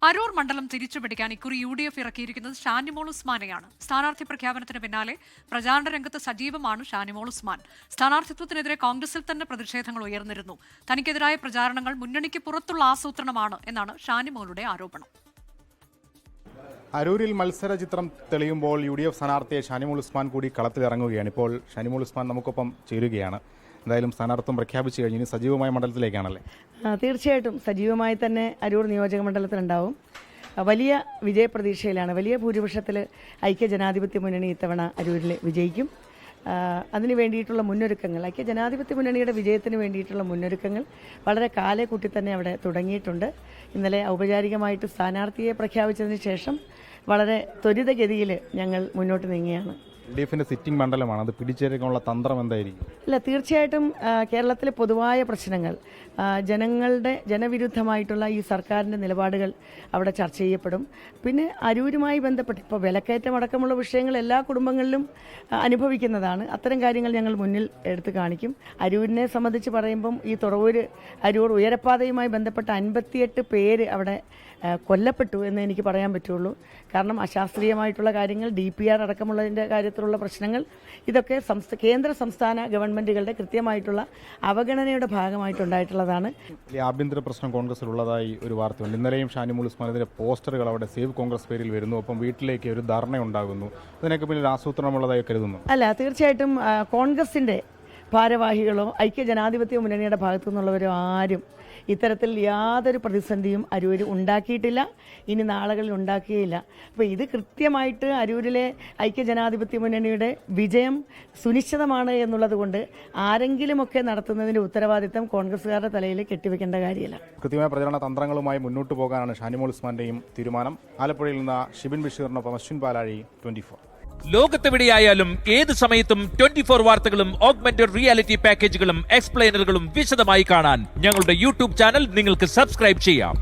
അരൂർ മണ്ഡലം തിരിച്ചുപിടിക്കാൻ ഇക്കുറി UDF ഇറക്കിയിരിക്കുന്നത് ഷാനിമോൾ ഉസ്മാനെയാണ്. സ്ഥാനാർത്ഥി പ്രഖ്യാപനത്തിന് പിന്നാലെ പ്രചാരണ രംഗത്ത് സജീവമാണ് ഷാനിമോൾ ഉസ്മാൻ. സ്ഥാനാർത്ഥിത്വത്തിനെതിരെ കോൺഗ്രസിൽ തന്നെ പ്രതിഷേധങ്ങൾ ഉയർന്നിരുന്നു. തനിക്കെതിരായ പ്രചാരണങ്ങൾ മുന്നണിക്ക് പുറത്തുള്ള ആസൂത്രണമാണ് എന്നാണ് ഷാനിമോളുടെ ആരോപണം. അരൂരിൽ മത്സര ചിത്രം തെളിയുമ്പോൾ UDF സ്ഥാനാർത്ഥിയെ ഷാനിമോൾ ഉസ്മാൻ കൂടി കളത്തിലിറങ്ങുകയാണ്. ഇപ്പോൾ ഷാനിമോൾ ഉസ്മാൻ നമുക്കൊപ്പം ചേരുകയാണ്. എന്തായാലും സ്ഥാനാർത്ഥിത്വം പ്രഖ്യാപിച്ചു കഴിഞ്ഞ് ഇനി സജീവമായ മണ്ഡലത്തിലേക്കാണല്ലേ? തീർച്ചയായിട്ടും സജീവമായി തന്നെ അരൂർ നിയോജക മണ്ഡലത്തിലുണ്ടാവും. വലിയ വിജയപ്രതീക്ഷയിലാണ്. വലിയ ഭൂരിപക്ഷത്തിൽ ഐക്യ ജനാധിപത്യ മുന്നണി ഇത്തവണ അരൂരിൽ വിജയിക്കും. അതിനു വേണ്ടിയിട്ടുള്ള മുന്നൊരുക്കങ്ങൾ, ഐക്യ ജനാധിപത്യ മുന്നണിയുടെ വിജയത്തിന് വേണ്ടിയിട്ടുള്ള മുന്നൊരുക്കങ്ങൾ വളരെ കാലേ കൂട്ടി തന്നെ അവിടെ തുടങ്ങിയിട്ടുണ്ട്. ഇന്നലെ ഔപചാരികമായിട്ട് സ്ഥാനാർത്ഥിയെ പ്രഖ്യാപിച്ചതിന് ശേഷം വളരെ ത്വരിതഗതിയിൽ ഞങ്ങൾ മുന്നോട്ട് നീങ്ങിയാണ്. UDFിന്റെ സിറ്റിംഗ് മണ്ഡലമാണ്, അത് പിടിച്ചെടുക്കാനുള്ള തന്ത്രം എന്തായിരിക്കും? അല്ല, തീർച്ചയായിട്ടും കേരളത്തിലെ പൊതുവായ പ്രശ്നങ്ങൾ, ജനവിരുദ്ധമായിട്ടുള്ള ഈ സർക്കാരിൻ്റെ നിലപാടുകൾ അവിടെ ചർച്ച ചെയ്യപ്പെടും. പിന്നെ അരൂരുമായി ബന്ധപ്പെട്ട് ഇപ്പോൾ വിലക്കയറ്റം അടക്കമുള്ള വിഷയങ്ങൾ എല്ലാ കുടുംബങ്ങളിലും അനുഭവിക്കുന്നതാണ്. അത്തരം കാര്യങ്ങൾ ഞങ്ങൾ മുന്നിൽ എടുത്ത് കാണിക്കും. അരൂരിനെ സംബന്ധിച്ച് പറയുമ്പം ഈ തുറവൂർ അരൂർ ഉയരപ്പാതയുമായി ബന്ധപ്പെട്ട 58 പേര് അവിടെ കൊല്ലപ്പെട്ടു എന്ന് എനിക്ക് പറയാൻ പറ്റുള്ളൂ. കാരണം അശാസ്ത്രീയമായിട്ടുള്ള കാര്യങ്ങൾ, DPR അടക്കമുള്ളതിൻ്റെ കാര്യത്തിലുള്ള പ്രശ്നങ്ങൾ, ഇതൊക്കെ കേന്ദ്ര സംസ്ഥാന ഗവൺമെൻറ്റുകളുടെ കൃത്യമായിട്ടുള്ള അവഗണനയുടെ ഭാഗമായിട്ടുണ്ടായിട്ടുള്ളതാണ്. ആഭ്യന്തര പ്രശ്നം കോൺഗ്രസിലുള്ളതായി ഒരു വാർത്തയുണ്ട്. ഇന്നലെയും ഷാനിമോൾ ഉസ്മാനെതിരെ പോസ്റ്ററുകൾ അവിടെ സേവ് കോൺഗ്രസ് പേരിൽ വരുന്നു. അപ്പം വീട്ടിലേക്ക് ഒരു ധർണ ഉണ്ടാകുന്നു. ഇതിനൊക്കെ പിന്നിൽ ആസൂത്രണമുള്ളതായി കരുതുന്നു? അല്ല, തീർച്ചയായിട്ടും കോൺഗ്രസിൻ്റെ ഭാരവാഹികളോ ഐക്യ ജനാധിപത്യ മുന്നണിയുടെ ഭാഗത്തു നിന്നുള്ളവരോ ആരും ഇത്തരത്തിൽ യാതൊരു പ്രതിസന്ധിയും അരൂർ ഉണ്ടാക്കിയിട്ടില്ല, ഇനി നാളുകളിൽ ഉണ്ടാക്കുകയില്ല. അപ്പോൾ ഇത് കൃത്യമായിട്ട് അരൂരിലെ ഐക്യ ജനാധിപത്യ മുന്നണിയുടെ വിജയം സുനിശ്ചിതമാണ് എന്നുള്ളത് കൊണ്ട് ആരെങ്കിലുമൊക്കെ നടത്തുന്നതിൻ്റെ ഉത്തരവാദിത്തം കോൺഗ്രസ്സുകാരുടെ തലയിൽ കെട്ടിവെക്കേണ്ട കാര്യമില്ല. കൃത്യമായ പ്രചരണ തന്ത്രങ്ങളുമായി മുന്നോട്ട് പോകാനാണ് ഷാനിമോൾ ഉസ്മാന്റെയും തീരുമാനം. ആലപ്പുഴയിൽ നിന്ന് ഷിബിൻ ബഷീറിനൊപ്പം അശ്വിൻ പാലാഴി, 24. ലോകത്തെവിടെയായാലും ഏത് സമയത്തും 24 വാർത്തകളും ഓഗ്മെന്റഡ് റിയാലിറ്റി പാക്കേജുകളും എക്സ്പ്ലെയിനറുകളും വിശദമായി കാണാൻ ഞങ്ങളുടെ YouTube ചാനൽ നിങ്ങൾക്ക് സബ്സ്ക്രൈബ് ചെയ്യാം.